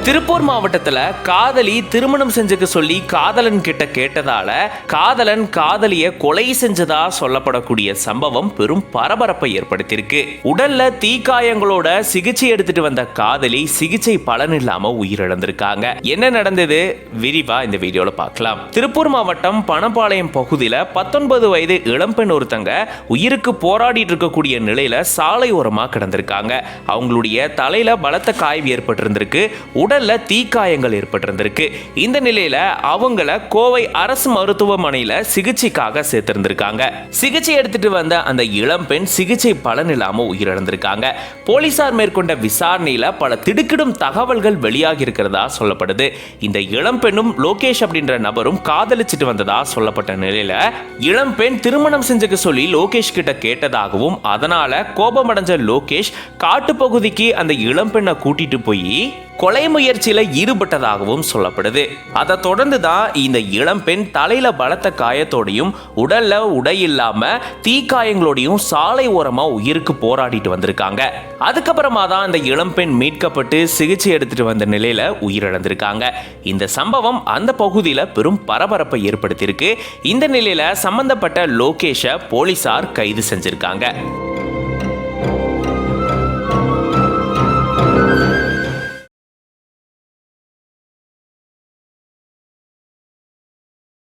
திருப்பூர் மாவட்டத்துல காதலி திருமணம் செஞ்சுக்க சொல்லி காதலன் கிட்ட கேட்டதால காதலன் காதலிய கொலை செஞ்சதா சொல்லப்படக்கூடிய சம்பவம் பெரும் பரபரப்பை ஏற்படுத்தியிருக்கு. உடல்ல தீக்காயங்களோட சிகிச்சை எடுத்துட்டு வந்த காதலி சிகிச்சை பலன் இல்லாம உயிரிழந்திருக்காங்க. என்ன நடந்தது விரிவா இந்த வீடியோல பார்க்கலாம். திருப்பூர் மாவட்டம் பணப்பாளையம் பகுதியில 19 வயது இளம்பெண் ஒருத்தங்க உயிருக்கு போராடிட்டு இருக்கக்கூடிய நிலையில சாலை ஓரமா கிடந்திருக்காங்க. அவங்களுடைய தலையில பலத்த காயம் ஏற்பட்டிருந்திருக்கு. உடல்ல தீக்காயங்கள் ஏற்பட்டிருந்திருக்கு. இந்த நிலையில அவங்கள கோவை அரசு மருத்துவமனையில சிகிச்சைக்காக சேர்த்திருந்திருக்காங்க. சிகிச்சை எடுத்துட்டு வந்த அந்த இளம்பெண் சிகிச்சை பலன் இல்லாம உயிரிழந்திருக்காங்க. போலீசார் மேற்கொண்ட விசாரணையில பல திடுக்கிடும் தகவல்கள் வெளியாகி இருக்கிறதா சொல்லப்படுது. இந்த இளம்பெண்ணும் லோகேஷ் அப்படின்ற நபரும் காதலிச்சிட்டு வந்ததா சொல்லப்பட்ட நிலையில இளம்பெண் திருமணம் செஞ்சுக்க சொல்லி லோகேஷ் கிட்ட கேட்டதாகவும் அதனால கோபமடைஞ்ச லோகேஷ் காட்டுப்பகுதிக்கு அந்த இளம்பெண்ணை கூட்டிட்டு போய் கொலை முயற்சியில ஈடுபட்டதாகவும் சொல்லப்படுது. அதை தொடர்ந்து தான் இந்த இளம்பெண் தலையில பலத்த காயத்தோடையும் உடல்ல உடை இல்லாம தீக்காயங்களோடையும் சாலை ஓரமா உயிருக்கு போராடிட்டு வந்திருக்காங்க. அதுக்கப்புறமா தான் அந்த இளம்பெண் மீட்கப்பட்டு சிகிச்சை எடுத்துட்டு வந்த நிலையில உயிரிழந்திருக்காங்க. இந்த சம்பவம் அந்த பகுதியில பெரும் பரபரப்பை ஏற்படுத்தியிருக்கு. இந்த நிலையில சம்பந்தப்பட்ட லோகேஷை போலீசார் கைது செஞ்சிருக்காங்க.